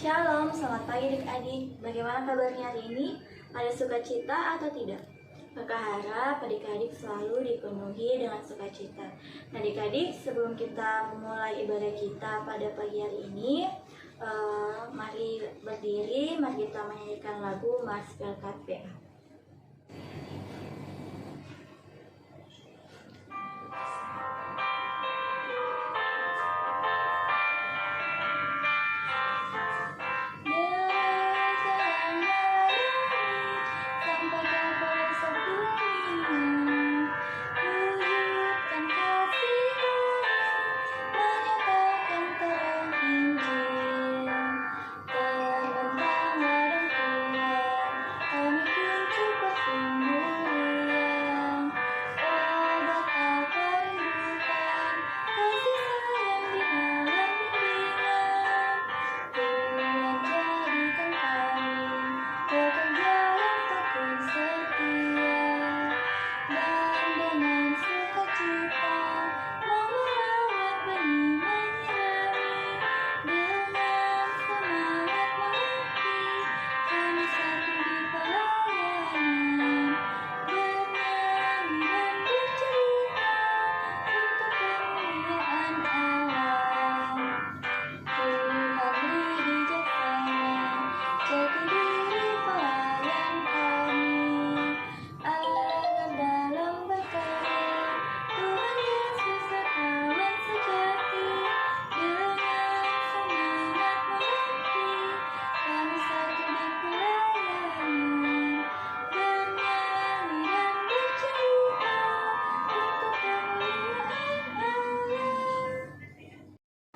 Shalom, selamat pagi adik-adik. Bagaimana kabarnya hari ini? Ada sukacita atau tidak? Kakak harap adik-adik selalu dipenuhi dengan sukacita. Nah adik-adik, sebelum kita memulai ibadah kita pada pagi hari ini, mari berdiri, mari kita menyanyikan lagu Maskil KPA.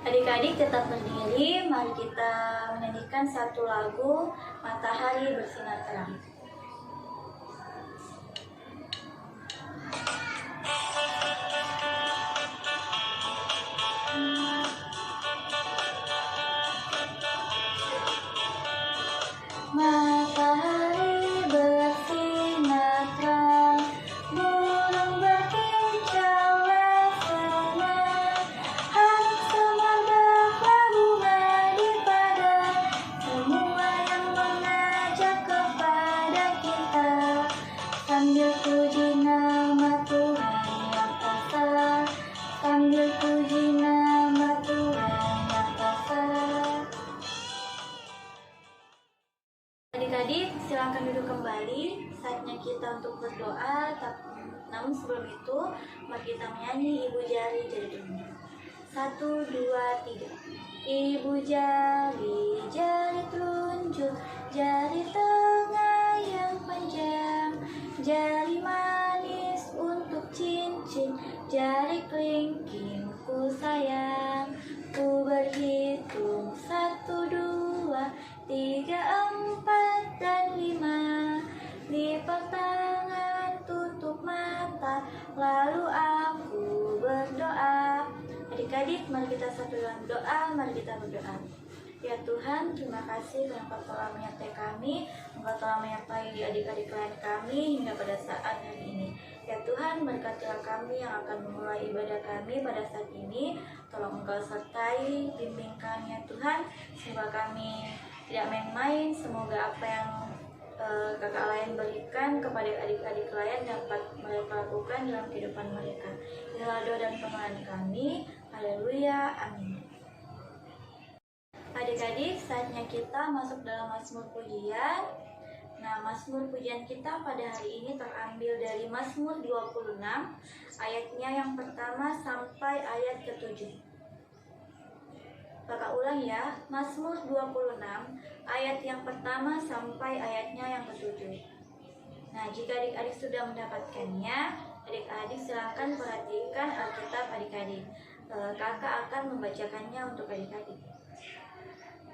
Adik-adik tetap berdiri, mari kita menyanyikan satu lagu Matahari Bersinar Terang. Matahari bersinar terang, burung berkicauan senang, harap semerbak bunga di padang, semua yang mengajak kepada kita, sambil puji nama Tuhan yang esa, sambil puji nama Tuhan yang esa. Adik-adik, silakan duduk kembali. Saatnya kita untuk berdoa. Namun sebelum itu, mari kita menyanyi Ibu Jari Telunjuk. 1, 2, 3. Ibu jari, jari telunjuk, jari tengah yang panjang, jari manis untuk cincin, jari kelingking ku sayang. Ku berhitung 1, 2, 3, 4, dan 5. Lipat tangan, tutup mata, lalu aku berdoa. Adik-adik, mari kita satu dalam doa, mari kita berdoa. Ya Tuhan, terima kasih karena Engkau telah menyertai kami, Engkau telah menyertai adik-adik klien kami hingga pada saat hari ini. Ya Tuhan, berkatilah kami yang akan memulai ibadah kami pada saat ini. Tolong Engkau sertai, bimbing kami ya Tuhan, semoga kami tidak main-main, semoga apa yang kakak lain berikan kepada adik-adik lain dapat mereka lakukan dalam kehidupan mereka. Inilah doa dan pengenalan kami. Haleluya, amin. Adik-adik, saatnya kita masuk dalam Mazmur Pujian. Nah, Mazmur Pujian kita pada hari ini terambil dari Mazmur 26, ayatnya yang pertama sampai ayat ke-7. Kakak ulang ya, Mazmur 26, ayat yang pertama sampai ayatnya yang ke-7. Nah, jika adik-adik sudah mendapatkannya, adik-adik silakan perhatikan Alkitab adik-adik. Kakak akan membacakannya untuk adik-adik.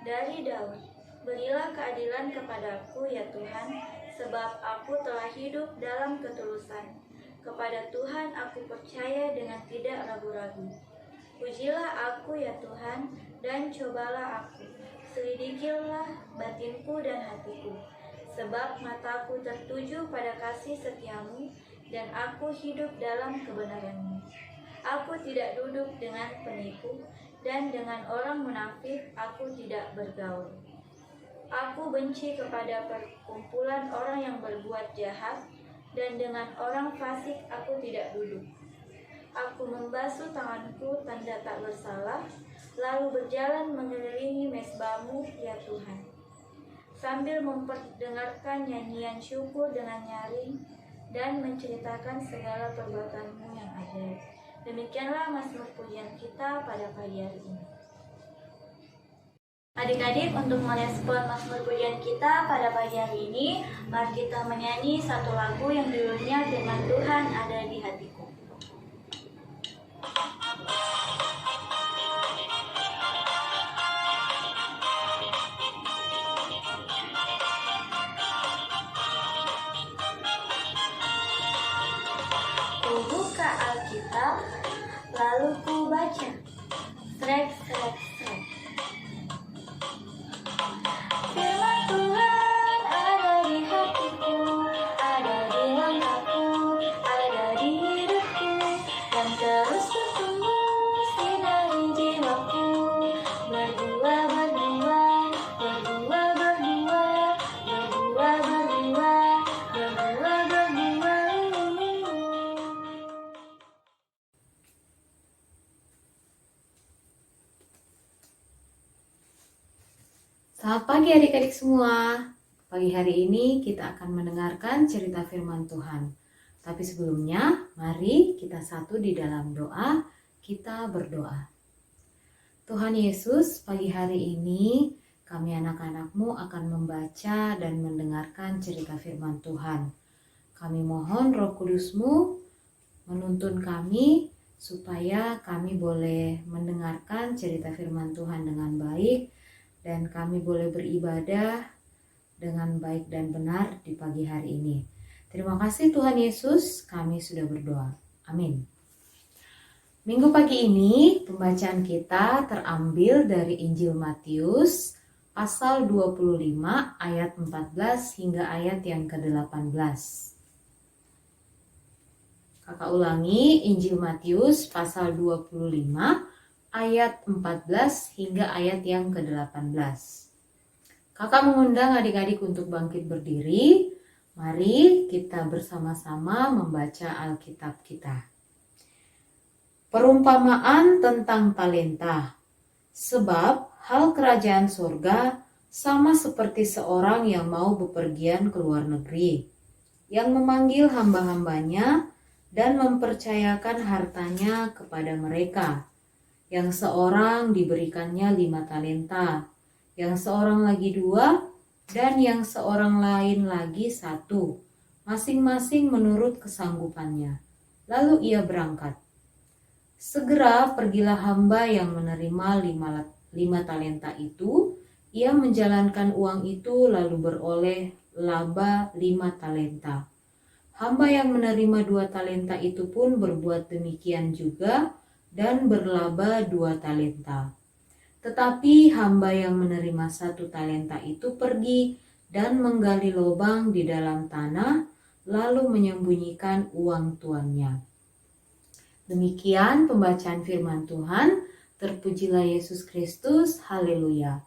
Dari Daud, berilah keadilan kepadaku ya Tuhan, sebab aku telah hidup dalam ketulusan. Kepada Tuhan aku percaya dengan tidak ragu-ragu. Pujilah aku ya Tuhan, dan cobalah aku, selidikilah batinku dan hatiku, sebab mataku tertuju pada kasih setiamu, dan aku hidup dalam kebenaranmu. Aku tidak duduk dengan penipu, dan dengan orang munafik aku tidak bergaul. Aku benci kepada perkumpulan orang yang berbuat jahat, dan dengan orang fasik aku tidak duduk. Aku membasuh tanganku tanda tak bersalah, lalu berjalan mengelilingi mezbahmu, ya Tuhan, sambil memperdengarkan nyanyian syukur dengan nyaring dan menceritakan segala perbuatanmu yang ajaib. Demikianlah mazmur pujian kita pada pagi hari ini. Adik-adik, untuk merespon mazmur pujian kita pada pagi hari ini, mari kita menyanyi satu lagu yang judulnya Firman Tuhan Ada di Hatiku. Ku buka Alkitab, lalu ku baca, srek, srek, srek. Firman Tuhan ada di hatiku, ada di langkahku, ada di hidupku, dan terus bertumbuh sinari jiwaku. Berdua, berdua, berdua, berdua, berdua, berdua, berdua, berdua. Selamat pagi adik-adik semua. Pagi hari ini kita akan mendengarkan cerita firman Tuhan. Tapi sebelumnya, mari kita satu di dalam doa, kita berdoa. Tuhan Yesus, pagi hari ini kami anak-anak-Mu akan membaca dan mendengarkan cerita firman Tuhan. Kami mohon Roh Kudus-Mu menuntun kami supaya kami boleh mendengarkan cerita firman Tuhan dengan baik, dan kami boleh beribadah dengan baik dan benar di pagi hari ini. Terima kasih Tuhan Yesus, kami sudah berdoa. Amin. Minggu pagi ini pembacaan kita terambil dari Injil Matius pasal 25 ayat 14 hingga ayat yang ke-18. Kakak ulangi, Injil Matius pasal 25 ayat 14 hingga ayat yang ke-18. Kakak mengundang adik-adik untuk bangkit berdiri. Mari kita bersama-sama membaca Alkitab kita. Perumpamaan tentang talenta. Sebab hal kerajaan surga sama seperti seorang yang mau bepergian ke luar negeri, yang memanggil hamba-hambanya dan mempercayakan hartanya kepada mereka. Yang seorang diberikannya 5 talenta, yang seorang lagi 2, dan yang seorang lain lagi 1, masing-masing menurut kesanggupannya. Lalu ia berangkat. Segera pergilah hamba yang menerima 5 talenta itu. Ia menjalankan uang itu lalu beroleh laba 5 talenta. Hamba yang menerima 2 talenta itu pun berbuat demikian juga, dan berlaba 2 talenta. Tetapi hamba yang menerima 1 talenta itu pergi dan menggali lubang di dalam tanah, lalu menyembunyikan uang tuannya. Demikian pembacaan firman Tuhan. Terpujilah Yesus Kristus. Haleluya.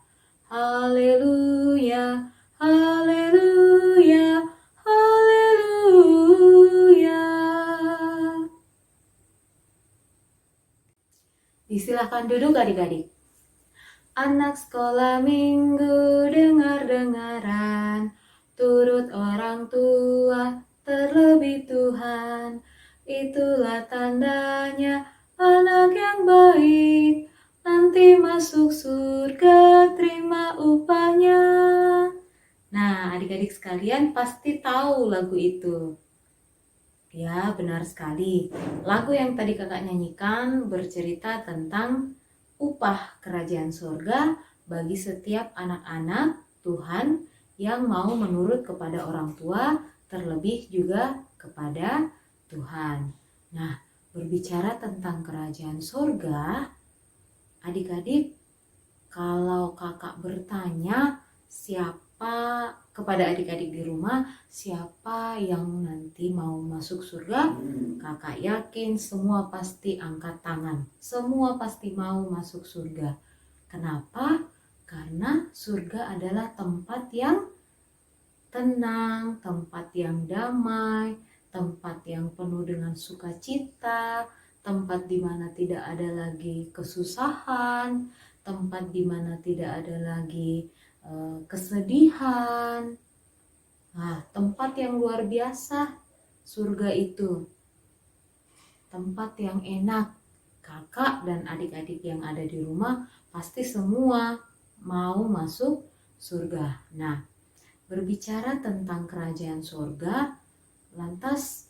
Haleluya. Haleluya. Haleluya. Silakan duduk adik-adik. Anak sekolah minggu dengar-dengaran, turut orang tua terlebih Tuhan. Itulah tandanya anak yang baik, nanti masuk surga terima upahnya. Nah, adik-adik sekalian pasti tahu lagu itu. Ya, benar sekali. Lagu yang tadi kakak nyanyikan bercerita tentang upah kerajaan surga bagi setiap anak-anak Tuhan yang mau menurut kepada orang tua, terlebih juga kepada Tuhan. Nah, berbicara tentang kerajaan surga, adik-adik, kalau kakak bertanya kepada adik-adik di rumah, siapa yang nanti mau masuk surga? Kakak yakin semua pasti angkat tangan. Semua pasti mau masuk surga. Kenapa? Karena surga adalah tempat yang tenang, tempat yang damai, tempat yang penuh dengan sukacita, tempat di mana tidak ada lagi kesusahan, tempat di mana tidak ada lagi kesedihan. Nah, tempat yang luar biasa surga itu. Tempat yang enak. Kakak dan adik-adik yang ada di rumah pasti semua mau masuk surga. Nah, berbicara tentang kerajaan surga, lantas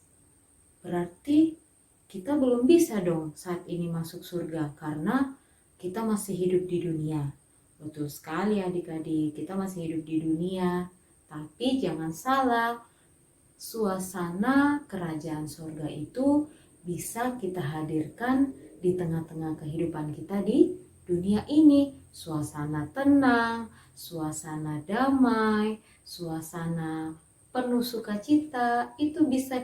berarti kita belum bisa dong saat ini masuk surga karena kita masih hidup di dunia. Betul sekali adik-adik, kita masih hidup di dunia. Tapi jangan salah, suasana kerajaan surga itu bisa kita hadirkan di tengah-tengah kehidupan kita di dunia ini. Suasana tenang, suasana damai, suasana penuh sukacita, itu bisa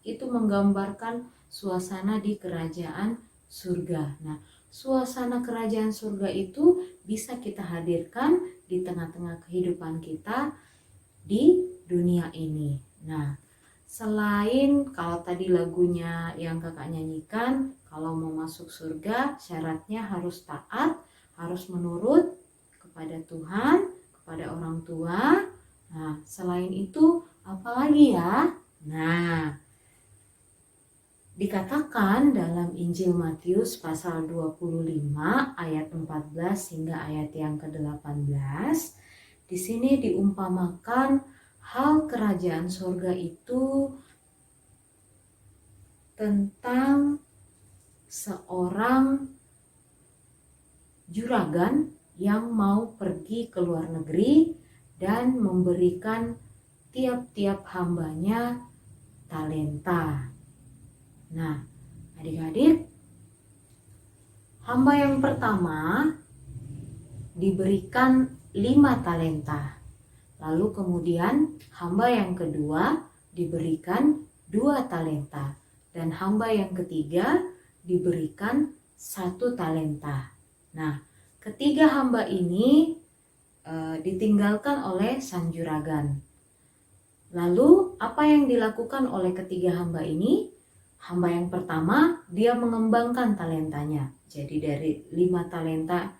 itu menggambarkan suasana di kerajaan surga. Nah, suasana kerajaan surga itu bisa kita hadirkan di tengah-tengah kehidupan kita di dunia ini. Nah, selain kalau tadi lagunya yang kakak nyanyikan, kalau mau masuk surga syaratnya harus taat, harus menurut kepada Tuhan, kepada orang tua. Nah, selain itu apalagi ya? Nah, dikatakan dalam Injil Matius pasal 25 ayat 14 hingga ayat yang ke-18, di sini diumpamakan hal kerajaan surga itu tentang seorang juragan yang mau pergi ke luar negeri dan memberikan tiap-tiap hambanya talenta. Nah, adik-adik, hamba yang pertama diberikan 5 talenta. Lalu kemudian hamba yang kedua diberikan 2 talenta. Dan hamba yang ketiga diberikan 1 talenta. Nah, ketiga hamba ini ditinggalkan oleh sang juragan. Lalu apa yang dilakukan oleh ketiga hamba ini? Hamba yang pertama dia mengembangkan talentanya. Jadi dari 5 talenta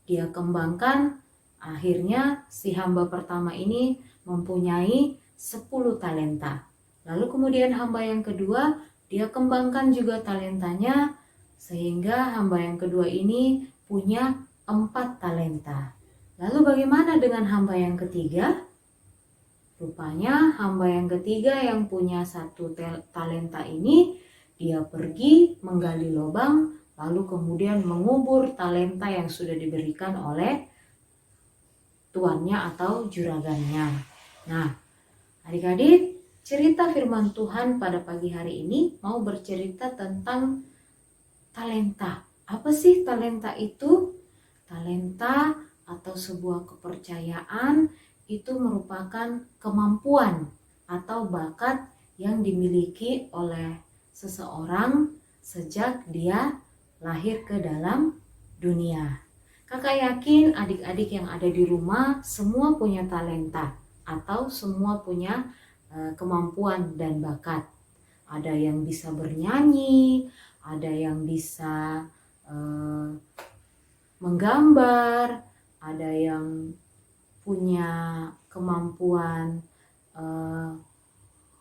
dia kembangkan, akhirnya si hamba pertama ini mempunyai 10 talenta. Lalu kemudian hamba yang kedua dia kembangkan juga talentanya, sehingga hamba yang kedua ini punya 4 talenta. Lalu bagaimana dengan hamba yang ketiga? Rupanya hamba yang ketiga yang punya 1 talenta ini, dia pergi menggali lubang, lalu kemudian mengubur talenta yang sudah diberikan oleh tuannya atau juragannya. Nah, adik-adik, cerita firman Tuhan pada pagi hari ini mau bercerita tentang talenta. Apa sih talenta itu? Talenta atau sebuah kepercayaan itu merupakan kemampuan atau bakat yang dimiliki oleh seseorang sejak dia lahir ke dalam dunia. Kakak yakin adik-adik yang ada di rumah semua punya talenta atau semua punya kemampuan dan bakat. Ada yang bisa bernyanyi, ada yang bisa menggambar, ada yang punya kemampuan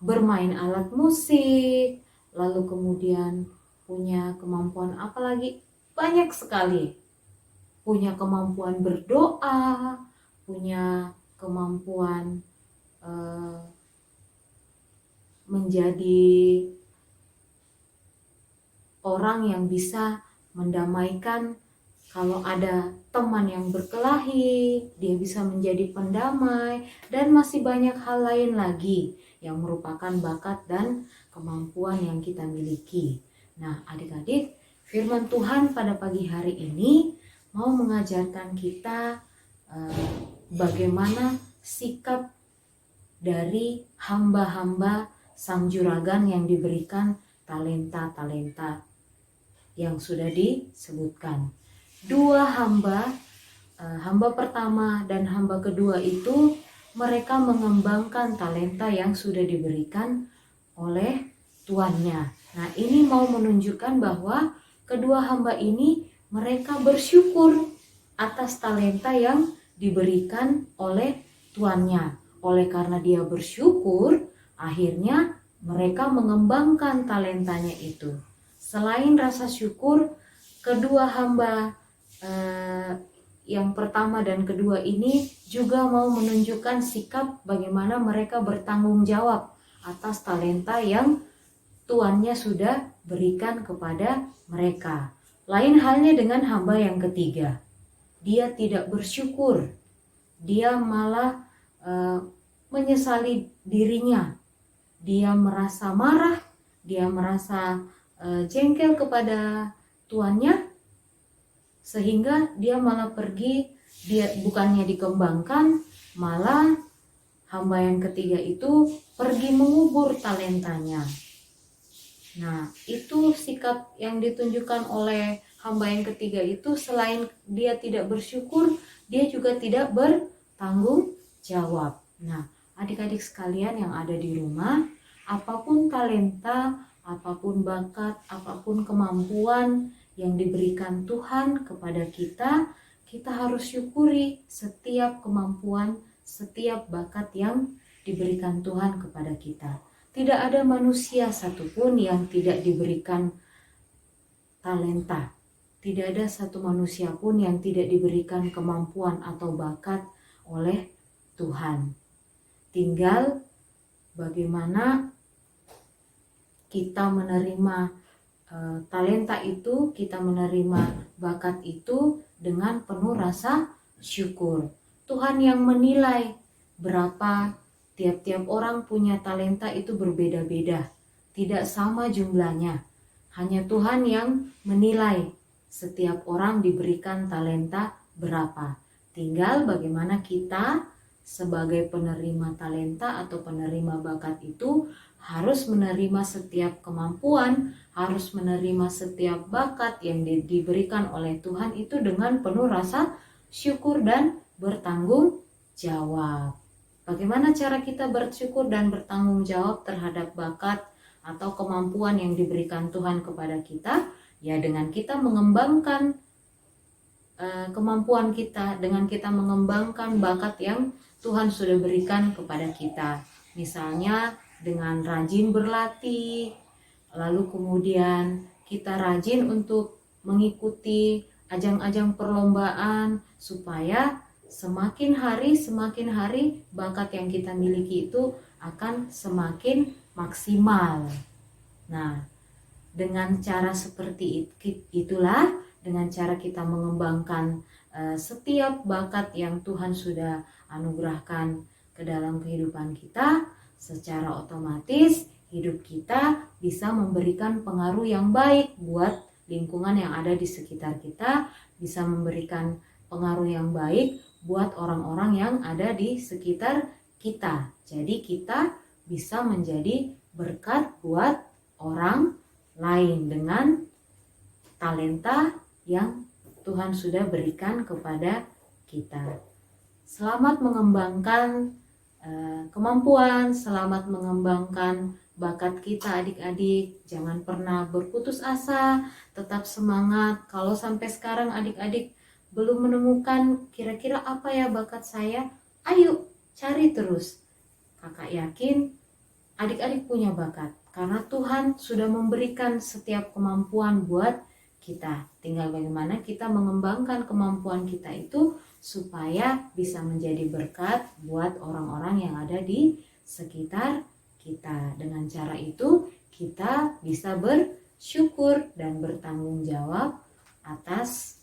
bermain alat musik, lalu kemudian punya kemampuan apa lagi? Banyak sekali. Punya kemampuan berdoa, punya kemampuan menjadi orang yang bisa mendamaikan. Kalau ada teman yang berkelahi, dia bisa menjadi pendamai, dan masih banyak hal lain lagi yang merupakan bakat dan kemampuan yang kita miliki. Nah, adik-adik, firman Tuhan pada pagi hari ini mau mengajarkan kita bagaimana sikap dari hamba-hamba sang juragan yang diberikan talenta-talenta yang sudah disebutkan. 2 hamba hamba pertama dan hamba kedua itu mereka mengembangkan talenta yang sudah diberikan oleh tuannya. Nah, ini mau menunjukkan bahwa kedua hamba ini mereka bersyukur atas talenta yang diberikan oleh tuannya. Oleh karena dia bersyukur, akhirnya mereka mengembangkan talentanya itu. Selain rasa syukur, kedua hamba yang pertama dan kedua ini juga mau menunjukkan sikap bagaimana mereka bertanggung jawab atas talenta yang tuannya sudah berikan kepada mereka. Lain halnya dengan hamba yang ketiga. Dia tidak bersyukur. Dia malah menyesali dirinya. Dia merasa marah, dia merasa jengkel kepada tuannya, sehingga dia malah pergi, dia bukannya dikembangkan, malah hamba yang ketiga itu pergi mengubur talentanya. Nah, itu sikap yang ditunjukkan oleh hamba yang ketiga itu, selain dia tidak bersyukur, dia juga tidak bertanggung jawab. Nah, adik-adik sekalian yang ada di rumah, apapun talenta, apapun bakat, apapun kemampuan yang diberikan Tuhan kepada kita, kita harus syukuri setiap kemampuan, setiap bakat yang diberikan Tuhan kepada kita. Tidak ada manusia satupun yang tidak diberikan talenta. Tidak ada satu manusia pun yang tidak diberikan kemampuan atau bakat oleh Tuhan. Tinggal bagaimana kita menerima talenta itu, kita menerima bakat itu dengan penuh rasa syukur. Tuhan yang menilai berapa tiap-tiap orang punya talenta itu berbeda-beda, tidak sama jumlahnya. Hanya Tuhan yang menilai setiap orang diberikan talenta berapa. Tinggal bagaimana kita sebagai penerima talenta atau penerima bakat itu harus menerima setiap kemampuan, harus menerima setiap bakat yang diberikan oleh Tuhan itu dengan penuh rasa syukur dan bertanggung jawab. Bagaimana cara kita bersyukur dan bertanggung jawab terhadap bakat atau kemampuan yang diberikan Tuhan kepada kita? Ya, dengan kita mengembangkan kemampuan kita, dengan kita mengembangkan bakat yang Tuhan sudah berikan kepada kita. Misalnya dengan rajin berlatih, lalu kemudian kita rajin untuk mengikuti ajang-ajang perlombaan, supaya semakin hari bakat yang kita miliki itu akan semakin maksimal. Nah, dengan cara seperti itulah, dengan cara kita mengembangkan setiap bakat yang Tuhan sudah anugerahkan ke dalam kehidupan kita, secara otomatis hidup kita bisa memberikan pengaruh yang baik buat lingkungan yang ada di sekitar kita, bisa memberikan pengaruh yang baik buat orang-orang yang ada di sekitar kita. Jadi kita bisa menjadi berkat buat orang lain dengan talenta yang Tuhan sudah berikan kepada kita. Selamat mengembangkan kemampuan, selamat mengembangkan bakat kita adik-adik. Jangan pernah berputus asa, tetap semangat. Kalau sampai sekarang adik-adik belum menemukan kira-kira apa ya bakat saya, ayo cari terus. Kakak yakin adik-adik punya bakat, karena Tuhan sudah memberikan setiap kemampuan buat kita. Tinggal bagaimana kita mengembangkan kemampuan kita itu supaya bisa menjadi berkat buat orang-orang yang ada di sekitar kita. Dengan cara itu kita bisa bersyukur dan bertanggung jawab atas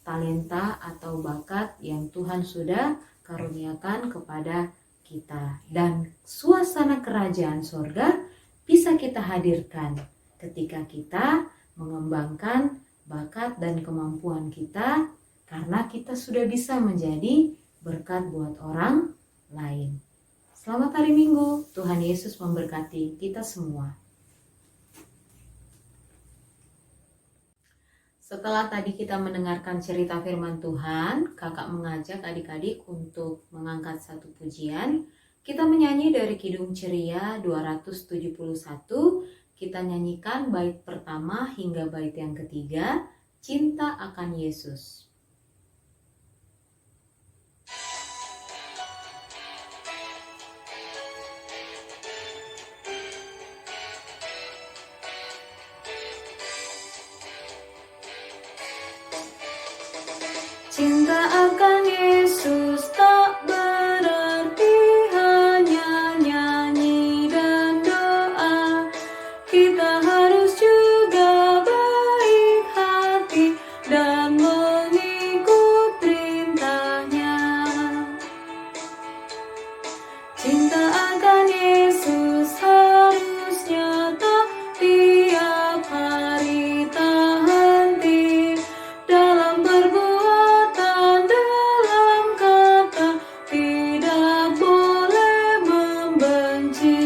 talenta atau bakat yang Tuhan sudah karuniakan kepada kita. Dan suasana kerajaan sorga bisa kita hadirkan ketika kita mengembangkan bakat dan kemampuan kita, karena kita sudah bisa menjadi berkat buat orang lain. Selamat hari Minggu, Tuhan Yesus memberkati kita semua. Setelah tadi kita mendengarkan cerita firman Tuhan, kakak mengajak adik-adik untuk mengangkat satu pujian. Kita menyanyi dari Kidung Ceria 271. Kita nyanyikan bait pertama hingga bait yang ketiga, Cinta akan Yesus. Cinta akan Yesus tak berarti hanya nyanyi dan doa. Kita harus juga baik hati dan mengikut perintahnya. Cinta akan Yesus harus nyata tiap hari, tak henti dalam perbuatan, dalam kata, tidak boleh membenci.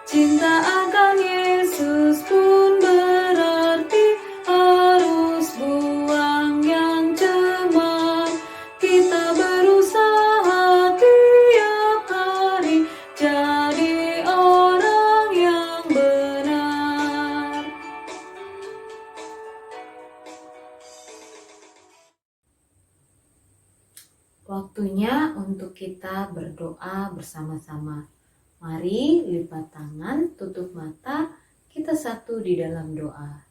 Cinta akan Yesus pun berarti harus buang yang cemar. Kita berusaha tiap hari jadi orang yang benar. Waktunya untuk kita berdoa bersama-sama. Mari lipat tangan, tutup mata, kita satu di dalam doa.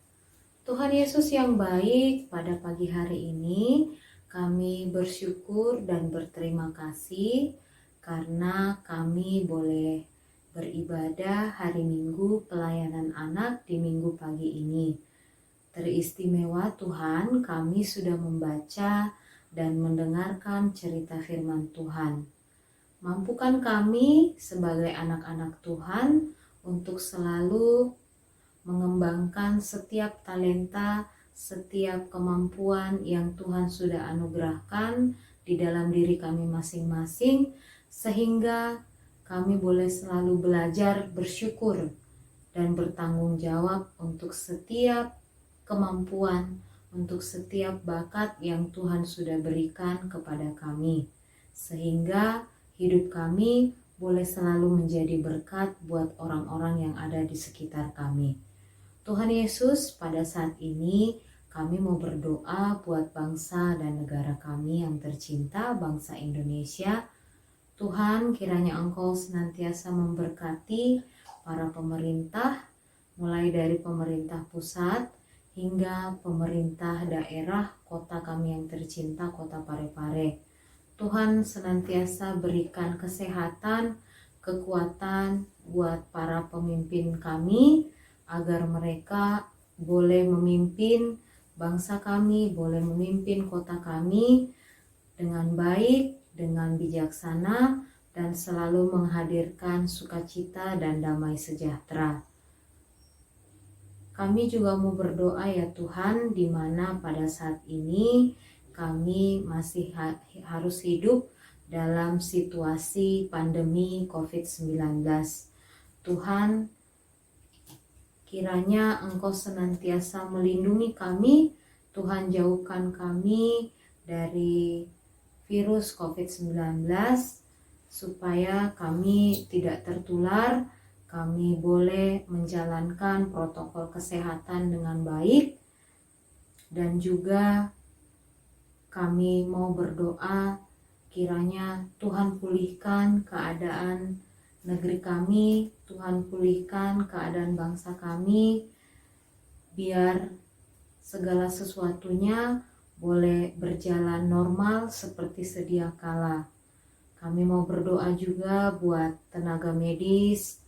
Tuhan Yesus yang baik, pada pagi hari ini kami bersyukur dan berterima kasih karena kami boleh beribadah hari Minggu pelayanan anak di Minggu pagi ini. Teristimewa Tuhan, kami sudah membaca dan mendengarkan cerita firman Tuhan. Mampukan kami sebagai anak-anak Tuhan untuk selalu mengembangkan setiap talenta, setiap kemampuan yang Tuhan sudah anugerahkan di dalam diri kami masing-masing, sehingga kami boleh selalu belajar bersyukur dan bertanggung jawab untuk setiap kemampuan, untuk setiap bakat yang Tuhan sudah berikan kepada kami, sehingga hidup kami boleh selalu menjadi berkat buat orang-orang yang ada di sekitar kami. Tuhan Yesus, pada saat ini kami mau berdoa buat bangsa dan negara kami yang tercinta, bangsa Indonesia. Tuhan, kiranya Engkau senantiasa memberkati para pemerintah, mulai dari pemerintah pusat hingga pemerintah daerah kota kami yang tercinta, kota Parepare. Tuhan senantiasa berikan kesehatan, kekuatan buat para pemimpin kami, agar mereka boleh memimpin bangsa kami, boleh memimpin kota kami dengan baik, dengan bijaksana, dan selalu menghadirkan sukacita dan damai sejahtera. Kami juga mau berdoa ya Tuhan, di mana pada saat ini kami masih harus hidup dalam situasi pandemi COVID-19. Tuhan, kiranya Engkau senantiasa melindungi kami. Tuhan, jauhkan kami dari virus COVID-19 supaya kami tidak tertular, kami boleh menjalankan protokol kesehatan dengan baik, dan juga kami mau berdoa kiranya Tuhan pulihkan keadaan negeri kami, Tuhan pulihkan keadaan bangsa kami, biar segala sesuatunya boleh berjalan normal seperti sedia kala. Kami mau berdoa juga buat tenaga medis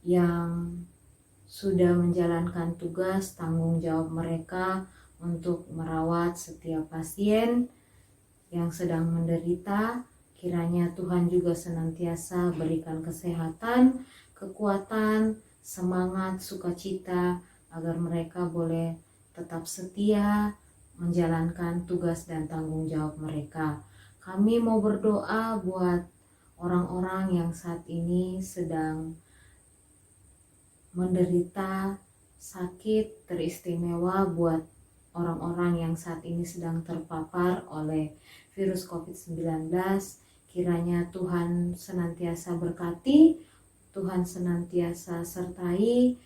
yang sudah menjalankan tugas tanggung jawab mereka untuk merawat setiap pasien yang sedang menderita. Kiranya Tuhan juga senantiasa berikan kesehatan, kekuatan, semangat, sukacita, agar mereka boleh tetap setia menjalankan tugas dan tanggung jawab mereka. Kami mau berdoa buat orang-orang yang saat ini sedang menderita sakit teristimewa buat orang-orang yang saat ini sedang terpapar oleh virus COVID-19. Kiranya Tuhan senantiasa berkati, Tuhan senantiasa sertai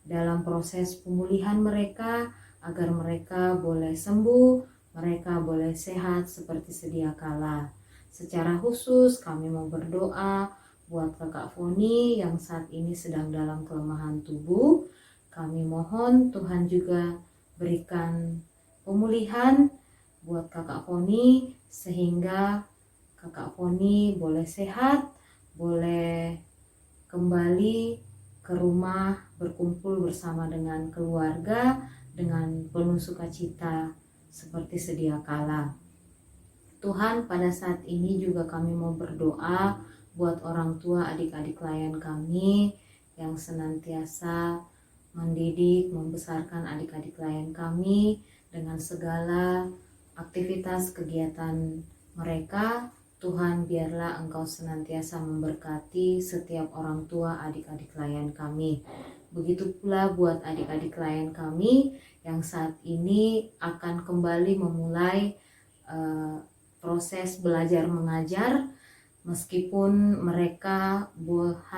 dalam proses pemulihan mereka, agar mereka boleh sembuh, mereka boleh sehat seperti sedia kala. Secara khusus kami mau berdoa buat Kakak Foni yang saat ini sedang dalam kelemahan tubuh. Kami mohon Tuhan juga berikan pemulihan buat Kakak Foni sehingga Kakak Foni boleh sehat, boleh kembali ke rumah berkumpul bersama dengan keluarga dengan penuh sukacita seperti sedia kala. Tuhan, pada saat ini juga kami mau berdoa buat orang tua adik-adik klien kami yang senantiasa mendidik, membesarkan adik-adik klien kami dengan segala aktivitas kegiatan mereka. Tuhan, biarlah Engkau senantiasa memberkati setiap orang tua adik-adik klien kami. Begitu pula buat adik-adik klien kami yang saat ini akan kembali memulai proses belajar mengajar, meskipun mereka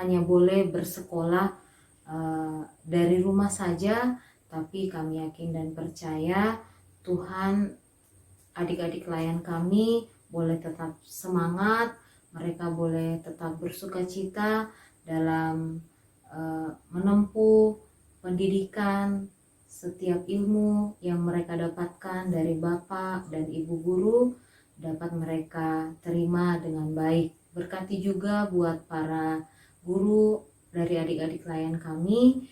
hanya boleh bersekolah dari rumah saja, tapi kami yakin dan percaya Tuhan, adik-adik klien kami boleh tetap semangat, mereka boleh tetap bersukacita dalam menempuh pendidikan, setiap ilmu yang mereka dapatkan dari Bapak dan Ibu Guru dapat mereka terima dengan baik. Berkati juga buat para guru dari adik-adik klien kami,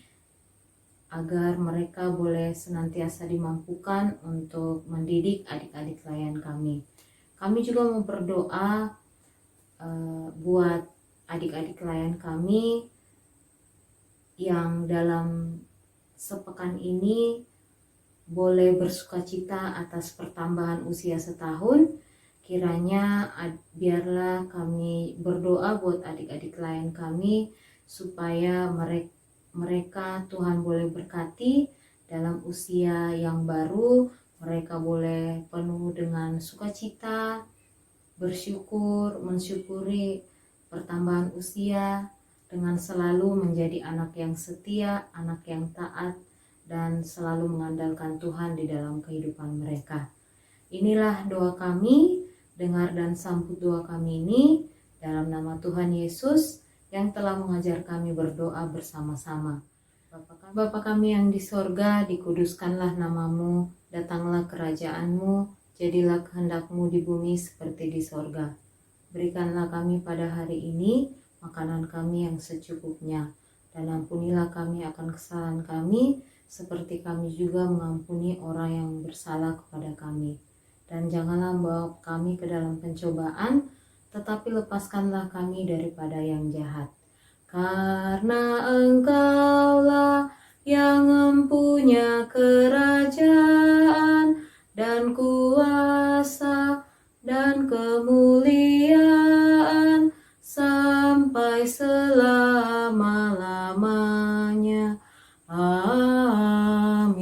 agar mereka boleh senantiasa dimampukan untuk mendidik adik-adik klien kami. Kami juga mau berdoa buat adik-adik klien kami yang dalam sepekan ini boleh bersukacita atas pertambahan usia setahun. Kiranya biarlah kami berdoa buat adik-adik klien kami supaya mereka Tuhan boleh berkati dalam usia yang baru. Mereka boleh penuh dengan sukacita, bersyukur, mensyukuri pertambahan usia dengan selalu menjadi anak yang setia, anak yang taat, dan selalu mengandalkan Tuhan di dalam kehidupan mereka. Inilah doa kami, dengar dan sambut doa kami ini dalam nama Tuhan Yesus yang telah mengajar kami berdoa bersama-sama. Bapa kami yang di sorga, dikuduskanlah namamu, datanglah kerajaanmu, jadilah kehendak-Mu di bumi seperti di sorga. Berikanlah kami pada hari ini makanan kami yang secukupnya, dan ampunilah kami akan kesalahan kami, seperti kami juga mengampuni orang yang bersalah kepada kami. Dan janganlah membawa kami ke dalam pencobaan, tetapi lepaskanlah kami daripada yang jahat. Karena Engkaulah yang mempunyai kerajaan dan kuasa dan kemuliaan sampai selama-lamanya. Amin.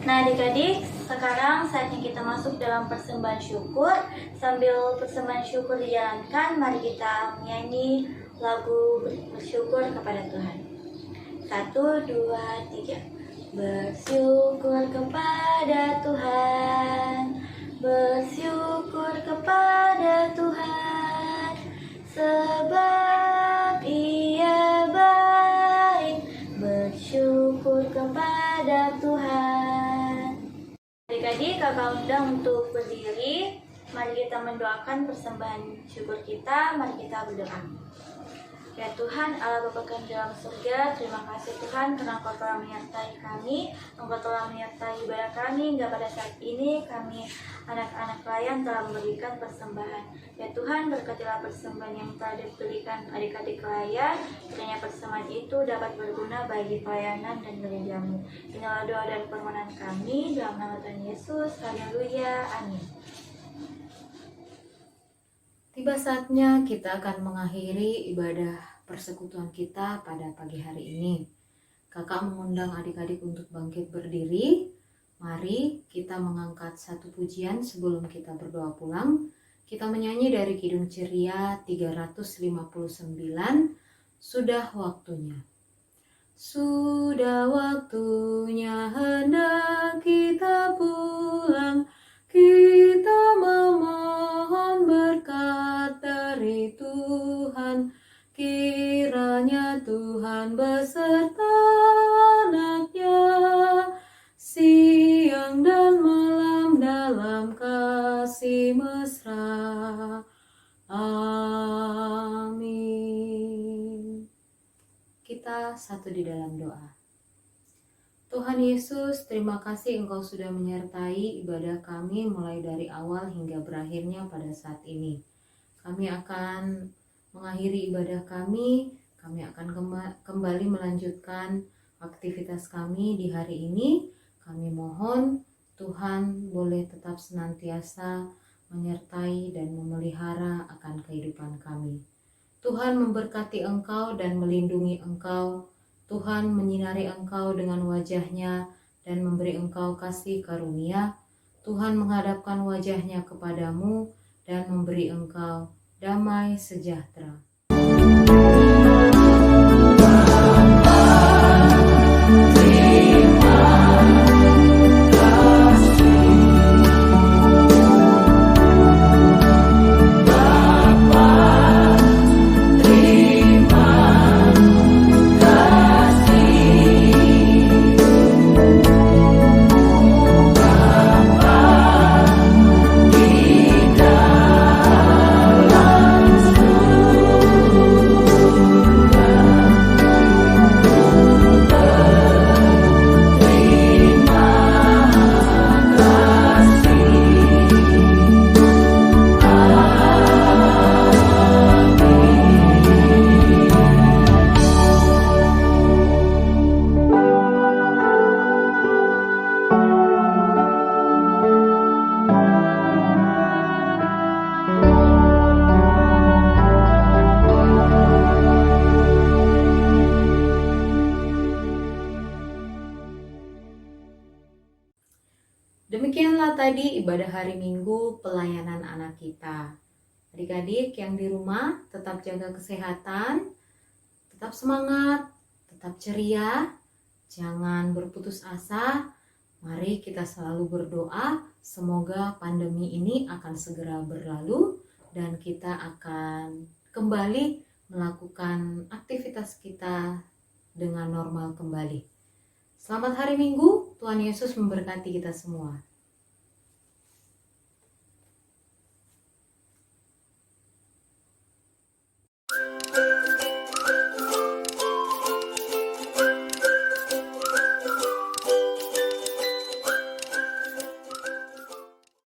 Nah adik-adik, sekarang saatnya kita masuk dalam persembahan syukur. Sambil persembahan syukur dijalankan, mari kita menyanyi lagu bersyukur kepada Tuhan. 1, 2, 3. Bersyukur kepada Tuhan, bersyukur kepada Tuhan, sebab Ia baik. Bersyukur kepada Tuhan. Adik-adik, kakak undang untuk berdiri. Mari kita mendoakan persembahan syukur kita. Mari kita berdoa. Ya Tuhan, Allah Bapa kami dalam surga, terima kasih Tuhan karena Engkau telah menyertai kami, Engkau telah menyertai ibadah kami hingga pada saat ini kami anak-anak klien telah memberikan persembahan. Ya Tuhan, berkatilah persembahan yang telah diberikan adik-adik klien, kiranya persembahan itu dapat berguna bagi pelayanan dan gerejamu. Inilah doa dan permohonan kami dalam nama Tuhan Yesus. Haleluya. Amin. Tiba saatnya kita akan mengakhiri ibadah persekutuan kita pada pagi hari ini. Kakak mengundang adik-adik untuk bangkit berdiri. Mari kita mengangkat satu pujian sebelum kita berdoa pulang. Kita menyanyi dari Kidung Ceria 359, Sudah Waktunya. Sudah waktunya hendak kita pulang, kita memohon berkat dari Tuhan. Kiranya Tuhan beserta anak-Nya, siang dan malam dalam kasih mesra. Amin. Kita satu di dalam doa. Tuhan Yesus, terima kasih Engkau sudah menyertai ibadah kami mulai dari awal hingga berakhirnya pada saat ini. Kami akan mengakhiri ibadah kami akan kembali melanjutkan aktivitas kami di hari ini. Kami mohon Tuhan boleh tetap senantiasa menyertai dan memelihara akan kehidupan kami. Tuhan memberkati engkau dan melindungi engkau. Tuhan menyinari engkau dengan wajah-Nya dan memberi engkau kasih karunia. Tuhan menghadapkan wajah-Nya kepadamu dan memberi engkau damai sejahtera. Demikianlah tadi ibadah hari Minggu pelayanan anak kita. Adik-adik yang di rumah tetap jaga kesehatan, tetap semangat, tetap ceria, jangan berputus asa. Mari kita selalu berdoa semoga pandemi ini akan segera berlalu dan kita akan kembali melakukan aktivitas kita dengan normal kembali. Selamat hari Minggu, Tuhan Yesus memberkati kita semua.